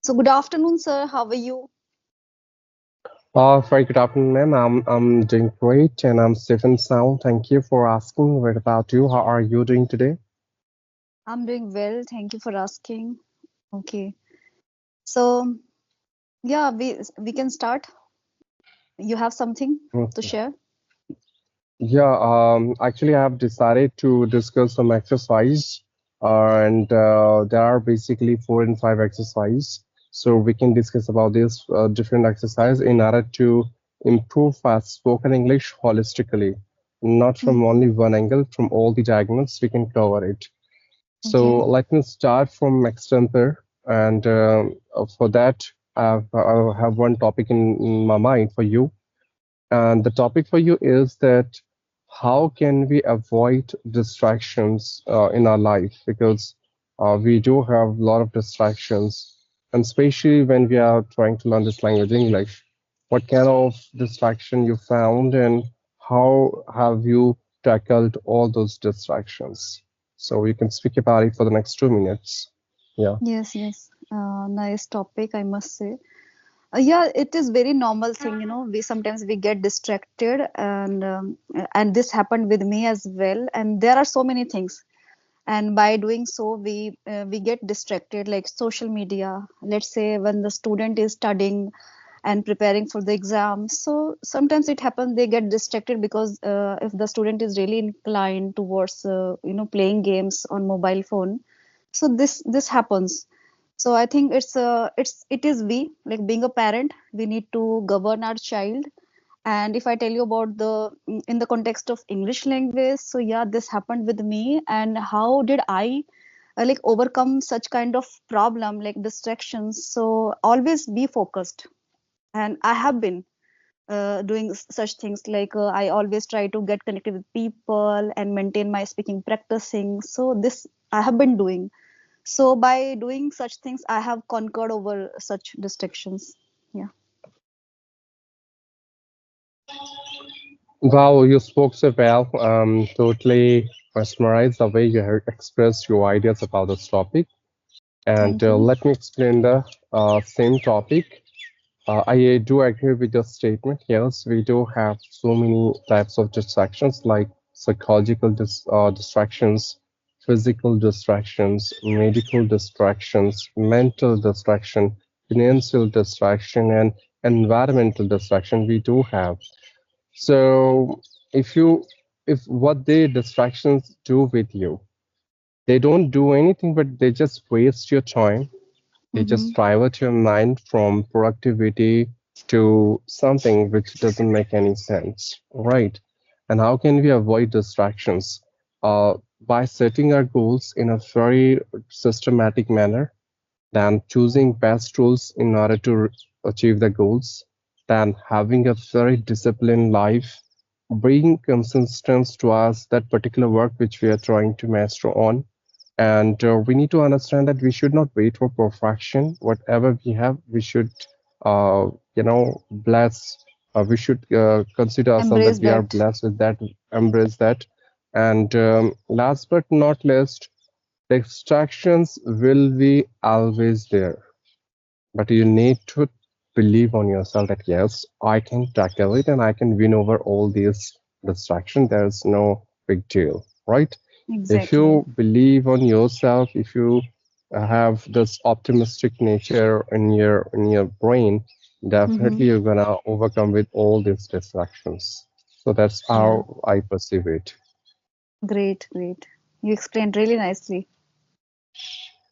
So good afternoon, sir. How are you? Very good afternoon, ma'am. I'm doing great and I'm safe and sound. Thank you for asking. What about you? How are you doing today? I'm doing well. Thank you for asking. Okay. So yeah, we can start. You have something to Okay. share? Yeah, actually, I have decided to discuss some exercise, and there are basically 4 and 5 exercise. So we can discuss about this different exercise in order to improve our spoken English holistically, not from Mm-hmm. only one angle, from all the diagonals, we can cover it. So Okay. let me start from extempore, and for that, I have one topic in my mind for you, and the topic for you is that how can we avoid distractions in our life? Because we do have a lot of distractions, and especially when we are trying to learn this language, English. What kind of distraction you found, and how have you tackled all those distractions? So you can speak about it for the next 2 minutes. Yeah. Yes, yes. Nice topic, I must say. Yeah, it is very normal thing, We sometimes we get distracted, and this happened with me as well. And there are so many things, and by doing so, we get distracted, like social media. Let's say when the student is studying and preparing for the exam, so sometimes it happens they get distracted because if the student is really inclined towards playing games on mobile phone, so this happens. So I think it is we, like being a parent, we need to govern our child. And if I tell you about the in the context of English language, so yeah, this happened with me. And how did I like overcome such kind of problem, like distractions? So always be focused. And I have been doing such things, like I always try to get connected with people and maintain my speaking practicing. So this I have been doing. So by doing such things, I have conquered over such distractions. Yeah. Wow, you spoke so well. Totally mesmerized the way you have expressed your ideas about this topic. And Thank you. let me explain the same topic. I do agree with your statement. Yes, we do have so many types of distractions, like psychological distractions, physical distractions, medical distractions, mental distraction, financial distraction, and environmental distraction. We do have. So if you if what the distractions do with you, they don't do anything, but they just waste your time. They Mm-hmm. just divert your mind from productivity to something which doesn't make any sense, right? And how can we avoid distractions? By setting our goals in a very systematic manner, then choosing best tools in order to achieve the goals, then having a very disciplined life, being consistent towards that particular work which we are trying to master on. And we need to understand that we should not wait for perfection. Whatever we have, we should, bless. We should consider ourselves that Embrace we are that. blessed with that, embrace that. And last but not least, distractions will be always there, but you need to believe on yourself that yes, I can tackle it and I can win over all these distractions. There's no big deal, right? If Exactly. you believe on yourself, if you have this optimistic nature in your brain, definitely Mm-hmm. you're gonna overcome with all these distractions. So that's Yeah. how I perceive it. Great, great. You explained really nicely.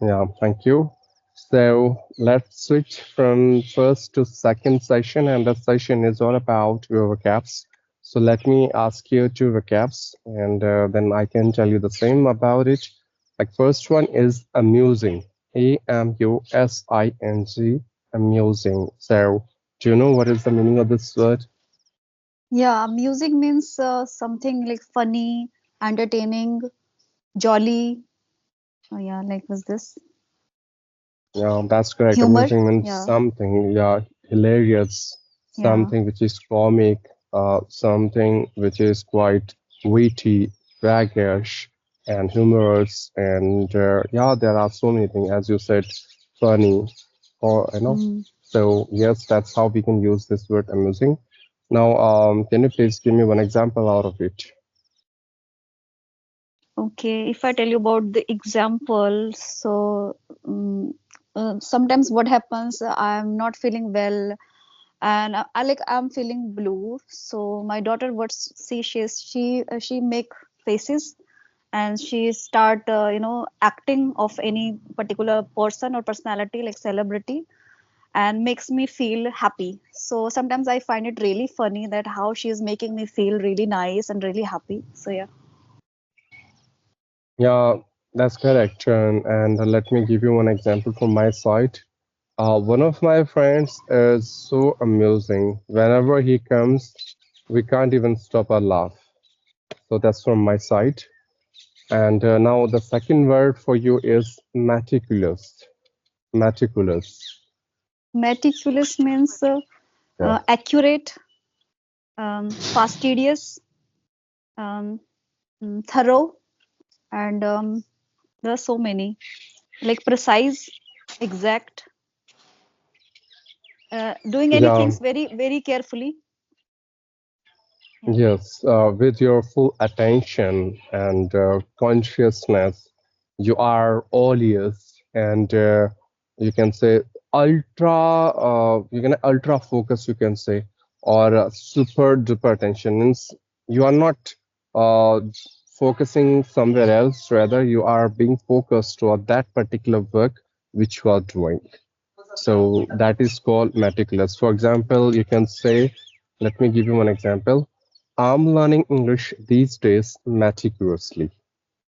Yeah, thank you. So let's switch from first to second session, and the session is all about your recaps. So let me ask you two recaps, and then I can tell you the same about it. Like first one is amusing, AMUSING, amusing. So do you know what is the meaning of this word? Yeah, music means something like funny, entertaining, jolly. Oh, yeah, like was this Yeah, that's correct. humor? Amusing means Yeah, something, yeah, hilarious, yeah. something which is comic, something which is quite witty, waggish, and humorous. And yeah, there are so many things, as you said, funny. or So yes, that's how we can use this word amusing. Now, can you please give me one example out of it? Okay, if I tell you about the example, so um, sometimes what happens, I'm not feeling well, and I'm feeling blue. So my daughter, what she make faces, and she start acting of any particular person or personality like celebrity, and makes me feel happy. So sometimes I find it really funny that how she is making me feel really nice and really happy. So yeah. Yeah, that's correct. And let me give you one example from my side. One of my friends is so amusing. Whenever he comes, we can't even stop our laugh. So that's from my side. And now the second word for you is meticulous. Meticulous. Meticulous means Yeah. accurate, fastidious, um, thorough, and there are so many, like precise, exact, doing any Yeah. things very very carefully. Yeah. Yes, with your full attention and consciousness, you are all ears, and you can say you can ultra focus, you can say, or super duper attention means you are not uh, focusing somewhere else, rather you are being focused toward that particular work which you are doing. So that is called meticulous. For example, you can say, let me give you one example. I'm learning English these days meticulously,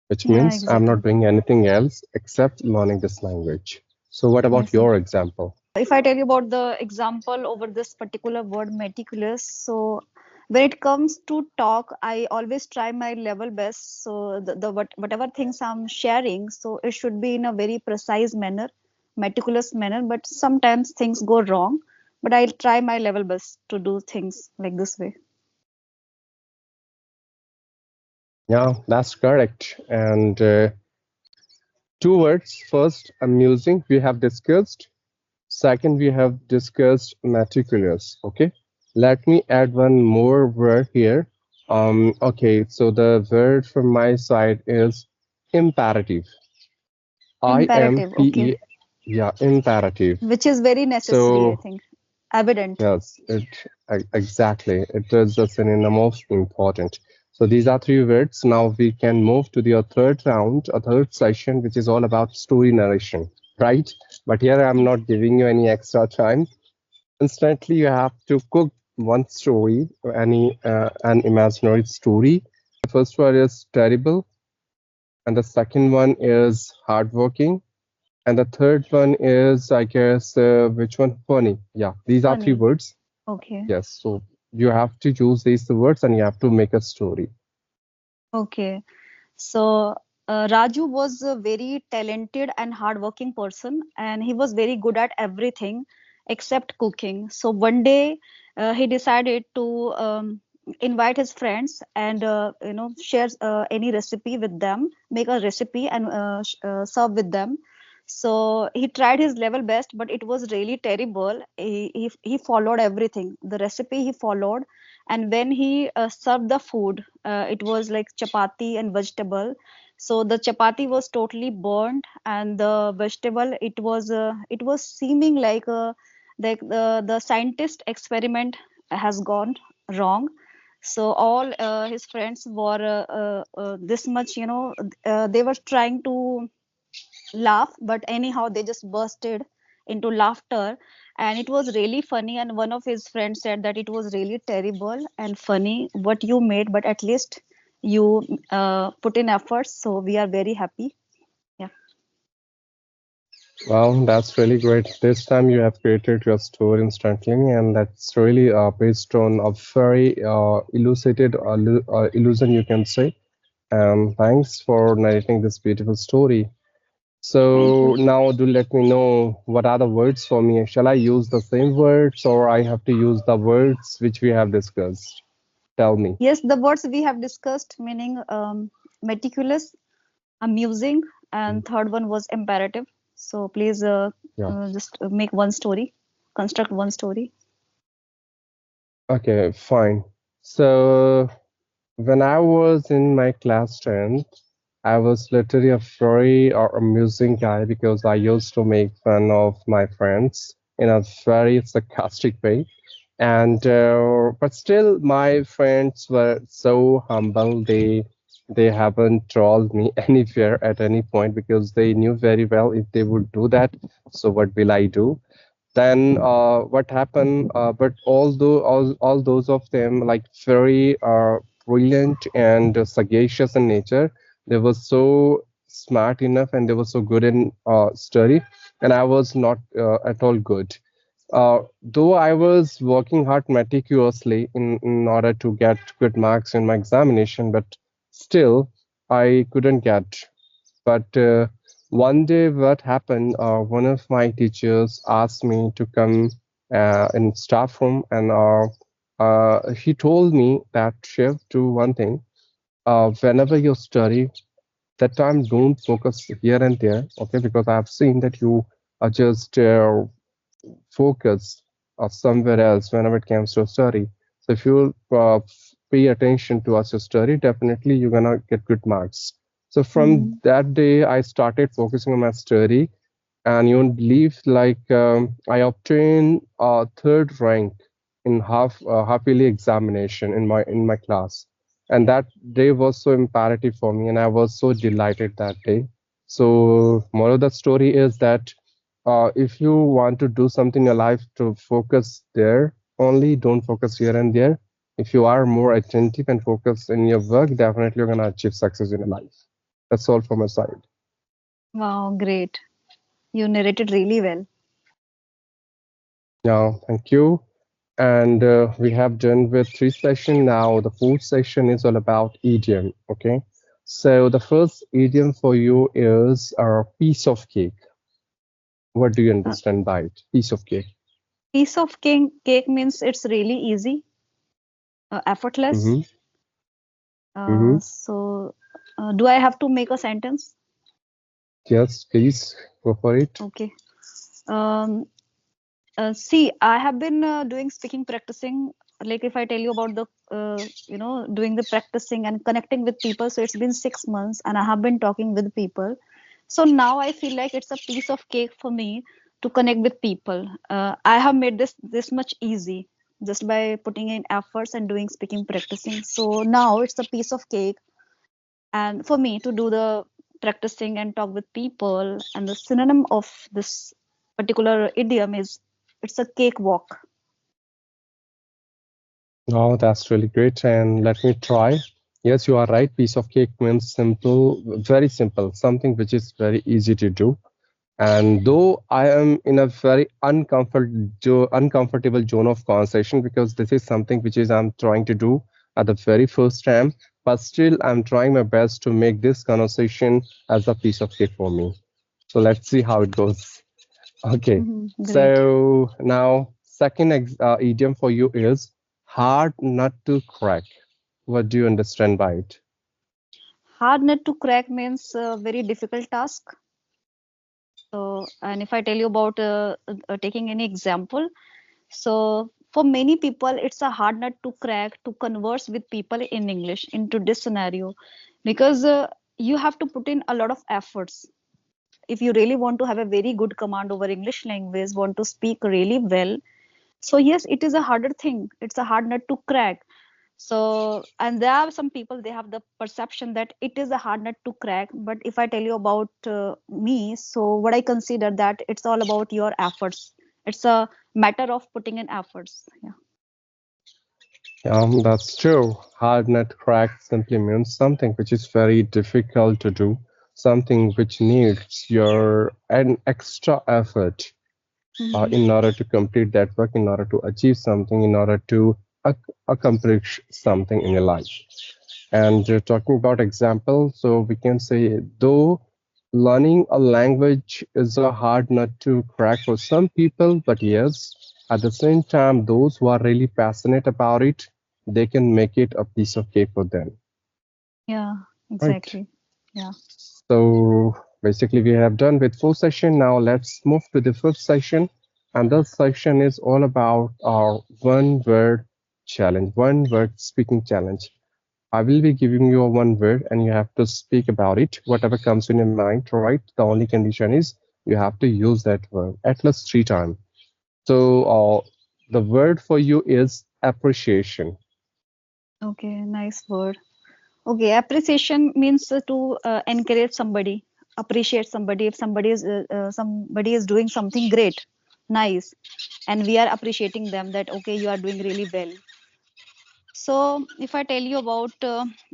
which Yeah, means I'm not exactly. doing anything else except learning this language. So, what about Yes, yes. your example? If I tell you about the example over this particular word meticulous, so when it comes to talk, I always try my level best. So whatever things I'm sharing, so it should be in a very precise manner, meticulous manner. But sometimes things go wrong. But I'll try my level best to do things like this way. Yeah, that's correct. And two words. First, amusing, we have discussed. Second, we have discussed meticulous. Okay, let me add one more word here. Okay, so the word from my side is imperative. I M Imperative, P okay, E. Yeah, imperative. which is very necessary, I So think, evident. yes, exactly. It is a synonym of important. So these are three words. Now we can move to the third round, a third session, which is all about story narration, right? But here I'm Yes. not giving you any extra time. Instantly, you have to cook one story, any an imaginary story. The first one is terrible, and the second one is hardworking, and the third one is, I guess, which one? Funny. Yeah, these are three Funny. words. Okay. Yes, so you have to choose these words and you have to make a story. Okay. So Raju was a very talented and hardworking person, and he was very good at everything except cooking. So one day he decided to invite his friends and share any recipe with them, make a recipe and serve with them. So he tried his level best, but it was really terrible. He followed everything, the recipe he followed, and when he served the food, it was like chapati and vegetable. So the chapati was totally burnt, and the vegetable, it was seeming like the scientist experiment has gone wrong. So all his friends were this much, they were trying to laugh, but anyhow they just bursted into laughter, and it was really funny. And one of his friends said that it was really terrible and funny what you made, but at least you put in efforts, so we are very happy. Yeah. Well, that's really great. This time you have created your story instantly, and that's really based on a very elucidated illusion, you can say. Thanks for narrating this beautiful story. Thank So you. now do let me know what are the words for me. Shall I use the same words or I have to use the words which we have discussed? Tell me. Yes, the words we have discussed, meaning meticulous, amusing, and third one was imperative. So please Yeah. just make one story, construct one story. Okay, fine. So when I was in my class 10th, I was literally a very amusing guy because I used to make fun of my friends in a very sarcastic way. And but still, my friends were so humble. They haven't trolled me anywhere at any point because they knew very well if they would do that, so what will I do? Then what happened, but although all those of them like very brilliant and sagacious in nature, they were so smart enough and they were so good in study, and I was not at all good. Though I was working hard meticulously in order to get good marks in my examination, but still I couldn't get. But one day, what happened? One of my teachers asked me to come in staff room, and he told me that, Shiv, do one thing. Whenever you study, that time don't focus here and there, okay? Because I have seen that you are just focus somewhere else whenever it comes to study. So if you pay attention to us to study, definitely you're gonna get good marks. So from Mm-hmm. that day, I started focusing on my study, and you won't believe, like I obtained a third rank in half yearly examination in my class, and that day was so imperative for me, and I was so delighted that day. So moral of the story is that if you want to do something in your life, to focus there only, don't focus here and there. If you are more attentive and focused in your work, definitely you're gonna achieve success in your life. That's all from my side. Wow, great. You narrated really well. Yeah, thank you. And we have done with three sessions. Now the fourth section is all about idiom. Okay. So the first idiom for you is a piece of cake. What do you Uh, understand by it? Piece of cake. piece of cake means it's really easy, effortless. Mm-hmm. Mm-hmm. So do I have to make a sentence? Yes, please go for it. Okay. Um, See, I have been doing speaking practicing. Like if I tell you about the, doing the practicing and connecting with people. So it's been 6 months and I have been talking with people. So now I feel like it's a piece of cake for me to connect with people. I have made this much easy just by putting in efforts and doing speaking practicing. So now it's a piece of cake, and for me to do the practicing and talk with people. And the synonym of this particular idiom is it's a cakewalk. Oh, that's really great. And let me try. Yes, you are right. Piece of cake means simple, very simple, something which is very easy to do. And though I am in a very uncomfortable zone of conversation because this is something which is I'm trying to do at the very first time, but still I'm trying my best to make this conversation as a piece of cake for me. So let's see how it goes. Okay. Great. So now second idiom for you is hard nut to crack. What do you understand by it? Hard nut to crack means a very difficult task. So, and if I tell you about taking any example, so for many people, it's a hard nut to crack to converse with people in English in today's scenario, because you have to put in a lot of efforts. If you really want to have a very good command over English language, want to speak really well, so yes, it is a harder thing. It's a hard nut to crack. So, and there are some people, they have the perception that it is a hard nut to crack. But if I tell you about me, so what I consider that it's all about your efforts. It's a matter of putting in efforts. Yeah. That's true. Hard nut crack simply means something which is very difficult to do, something which needs your an extra effort Hmm. in order to complete that work, in order to achieve something, in order to accomplish something in your life. And talking about example, so we can say, though learning a language is a hard nut to crack for some people, but yes, at the same time, those who are really passionate about it, they can make it a piece of cake for them, Yeah, right? exactly. Yeah. So Basically, we have done with 4 session. Now let's move to the 5th session. And this section is all about our one word challenge, one word speaking challenge. I will be giving you a one word and you have to speak about it, whatever comes in your mind, right? The only condition is you have to use that word at least 3 times. So the word for you is appreciation. Okay, nice word. Okay, appreciation means to encourage somebody, appreciate somebody. If somebody is doing something great, nice, and we are appreciating them that okay, you are doing really well. So if I tell you about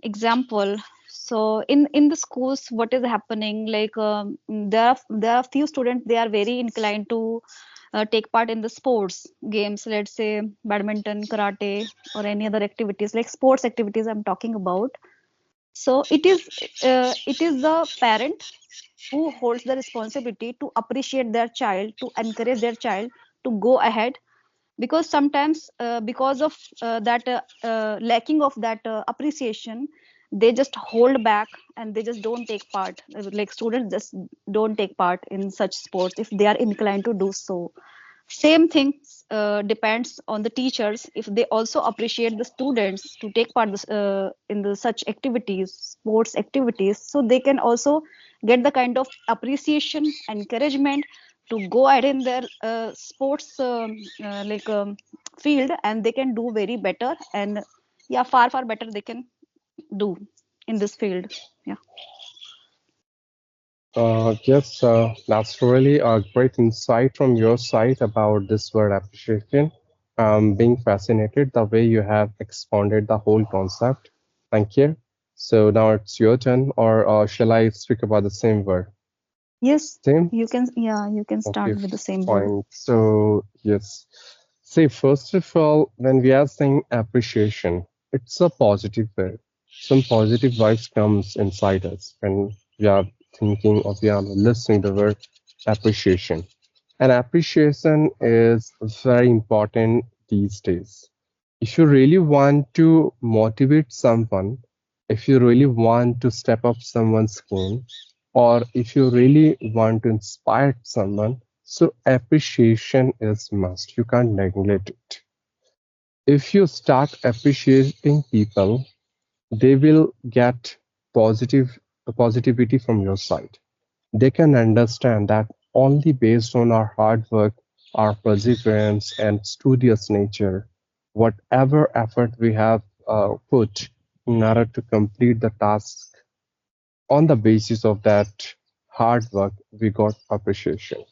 example, so in the schools, what is happening? Like there are few students, they are very inclined to take part in the sports games. Let's say badminton, karate, or any other activities like sports activities. I'm talking about. So it is the parent who holds the responsibility to appreciate their child, to encourage their child to go ahead, because sometimes because of that lacking of that appreciation, they just hold back and they just don't take part. Like students just don't take part in such sports if they are inclined to do so. Same thing depends on the teachers. If they also appreciate the students to take part in the such activities, sports activities, so they can also get the kind of appreciation, encouragement to go ahead in their sports field, and they can do very better, and yeah, far better they can do in this field. Yeah. Yes, that's really a great insight from your side about this word appreciation. Being fascinated the way you have expounded the whole concept. Thank you. So now it's your turn, or shall I speak about the same word? Yes, Same? you can. Yeah, you can Okay, start with the same word. fine. So, yes. See, first of all, when we are saying appreciation, it's a positive word. Some positive vibes comes inside us when we are thinking or we are listening the word appreciation. And appreciation is very important these days. If you really want to motivate someone, if you really want to step up someone's game, or if you really want to inspire someone, so appreciation is must. You can't neglect it. If you start appreciating people, they will get positive positivity from your side. They can understand that only based on our hard work, our perseverance, and studious nature, whatever effort we have put in order to complete the task, on the basis of that hard work, we got appreciation.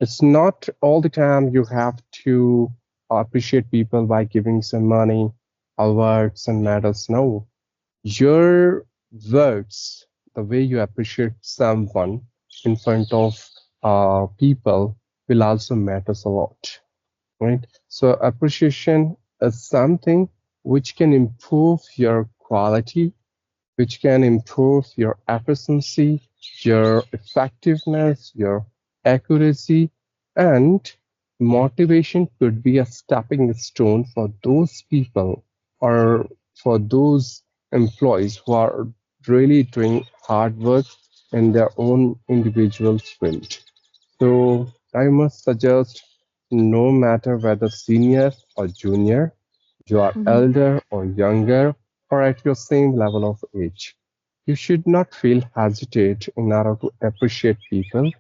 It's not all the time you have to appreciate people by giving some money, awards, and medals. No, your words, the way you appreciate someone in front of people, will also matters a lot, right? So appreciation is something which can improve your quality, which can improve your efficiency, your effectiveness, your accuracy, and motivation could be a stepping stone for those people or for those employees who are really doing hard work in their own individual field. So I must suggest no matter whether senior or junior, you are Mm-hmm. elder or younger or at your same level of age, you should not feel hesitate in order to appreciate people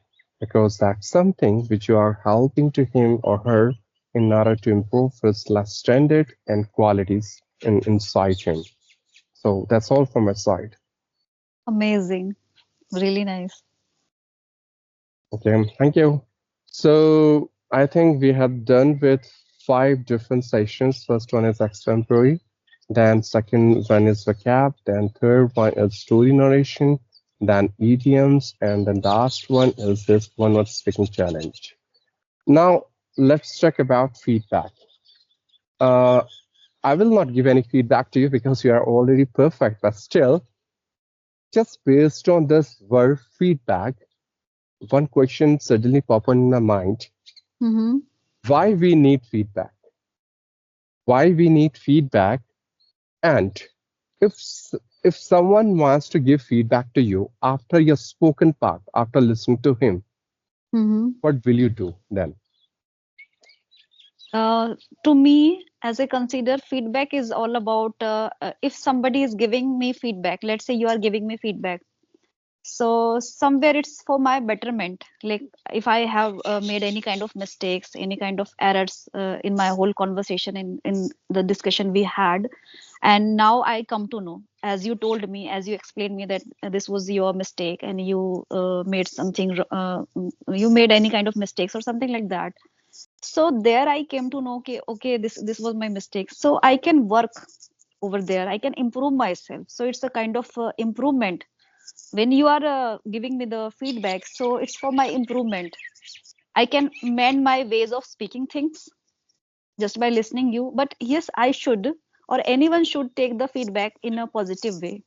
because that's something which you are helping to him or her in order to improve his life standard and qualities inside him. So that's all from my side. Amazing, really nice. Okay, thank you. So I think we have done with 5 different sessions. First one is extemporary, then second one is vocab, then third one is story narration, then idioms, and then the last one is this one word speaking challenge. Now let's talk about feedback. Uh, I will not give any feedback to you because you are already perfect, but still, just based on this word feedback, one question suddenly pop in my mind: Mm-hmm. why we need feedback, why we need feedback, and if if someone wants to give feedback to you after your spoken part, after listening to him, Mm-hmm. what will you do then? To me, as I consider, feedback is all about if somebody is giving me feedback, let's say you are giving me feedback. So somewhere it's for my betterment. Like if I have made any kind of mistakes, any kind of errors in my whole conversation in the discussion we had, and now I come to know, as you told me, as you explained me that this was your mistake and you made something, you made any kind of mistakes or something like that. So there I came to know, okay, okay, this was my mistake. So I can work over there. I can improve myself. So it's a kind of improvement when you are giving me the feedback, so it's for my improvement. I can mend my ways of speaking things just by listening you. But yes, I should, or anyone should take the feedback in a positive way,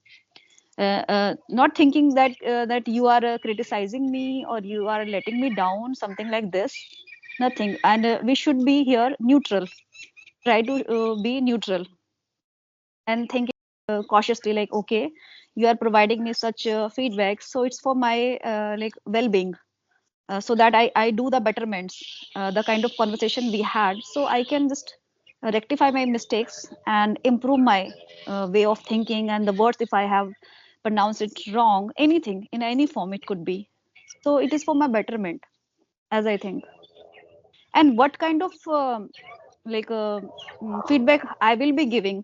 not thinking that you are criticizing me or you are letting me down, something like this. Nothing. And we should be here neutral. Try to be neutral and think cautiously, like, okay, you are providing me such feedback, so it's for my like well-being, so that I do the betterments, the kind of conversation we had, so I can just rectify my mistakes and improve my way of thinking and the words if I have pronounced it wrong, anything in any form it could be. So it is for my betterment, as I think. And what kind of like feedback I will be giving.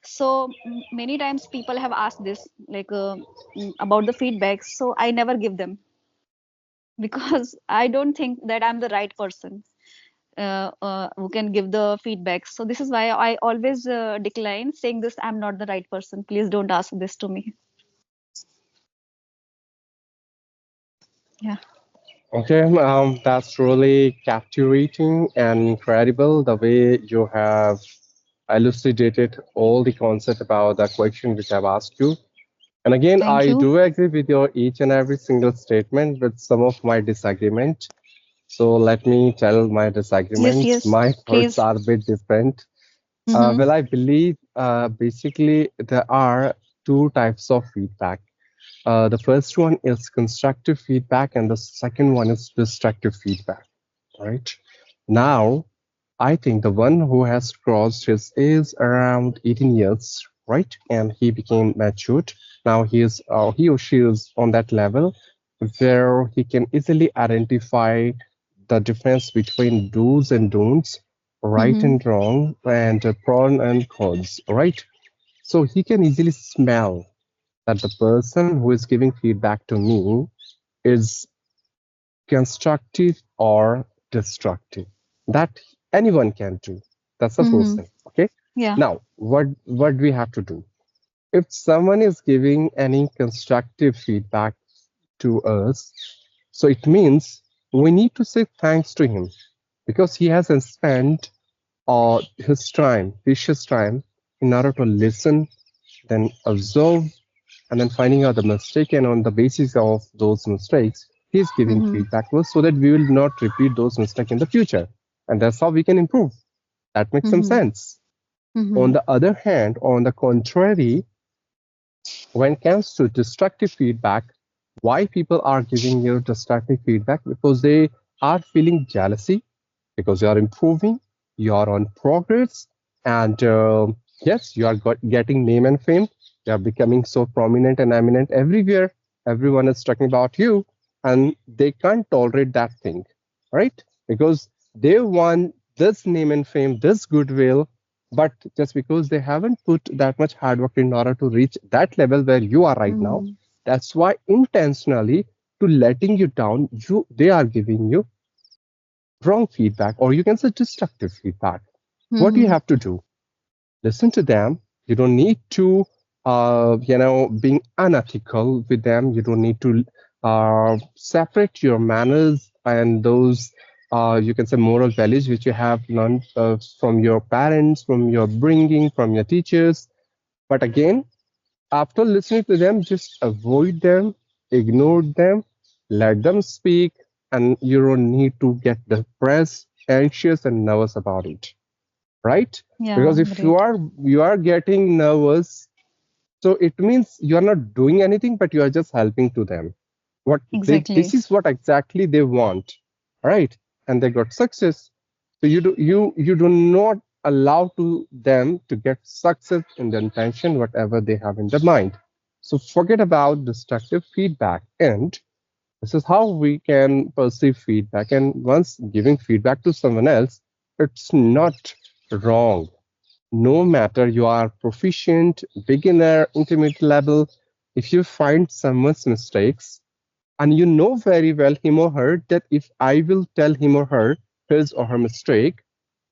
So many times people have asked this, like about the feedback. So I never give them because I don't think that I'm the right person who can give the feedback. So this is why I always decline saying this. I'm not the right person. Please don't ask this to me. Yeah. Okay, that's really captivating and incredible the way you have elucidated all the concept about the question which I've asked you. And again, Thank I you. do agree with your each and every single statement with some of my disagreement. So let me tell my Yes, disagreement. yes. My thoughts Please. are a bit different. Mm-hmm. Well, I believe basically there are two types of feedback. The first one is constructive feedback, and the second one is destructive feedback. Right now, I think the one who has crossed his is around 18 years, right? And he became matured. Now he or she is on that level where he can easily identify the difference between do's and don'ts, right Mm-hmm. and wrong, and pros and cons, right? So he can easily smell that the person who is giving feedback to me is constructive or destructive. That anyone can do. That's the first Mm-hmm. thing. Okay. Yeah. Now, what we have to do? If someone is giving any constructive feedback to us, so it means we need to say thanks to him because he has spent his time, precious time, in order to listen, then observe, and then finding out the mistake, and on the basis of those mistakes he's giving Mm-hmm. feedback to us so that we will not repeat those mistakes in the future, and that's how we can improve. That makes some Mm-hmm. sense. On Mm-hmm. the other hand, on the contrary, when it comes to destructive feedback, why people are giving you destructive feedback? Because they are feeling jealousy, because you are improving, you are on progress, and yes, you are getting name and fame. You are becoming so prominent and eminent everywhere. Everyone is talking about you, and they can't tolerate that thing, right? Because they want this name and fame, this goodwill, but just because they haven't put that much hard work in order to reach that level where you are right now, Mm-hmm. that's why intentionally to letting you down, they are giving you wrong feedback, or you can say destructive feedback. What do you Mm-hmm. have to do? Listen to them. You don't need to being unethical with them. You don't need to separate your manners and those you can say moral values which you have learned from your parents, from your bringing, from your teachers. But again, after listening to them, just avoid them, ignore them, let them speak, and you don't need to get depressed, anxious, and nervous about it, right? Yeah. Because if you Great. are getting nervous, So it means you are not doing anything, but you are just helping to them. What this Exactly. is what exactly they want, right? And they got success. So you do not allow to them to get success in the intention, whatever they have in their mind. So forget about destructive feedback. And this is how we can perceive feedback. And once giving feedback to someone else, it's not wrong. No matter you are proficient, beginner, intermediate level, if you find someone's mistakes and you know very well him or her that if I will tell him or her his or her mistake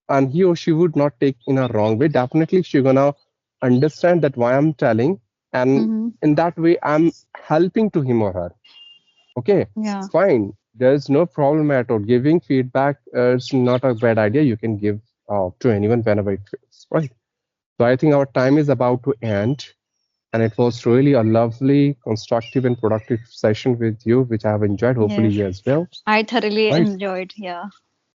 and he or she would not take in a wrong way, definitely she's gonna understand that why I'm telling, and Mm-hmm. in that way I'm helping to him or her. Okay, Yeah. fine. There's no problem at all. Giving feedback is not a bad idea. You can give to anyone whenever it fits, right? So I think our time is about to end, and it was really a lovely, constructive, and productive session with you, which I have enjoyed. Hopefully, Yes. you as well, I thoroughly right? enjoyed. Yeah.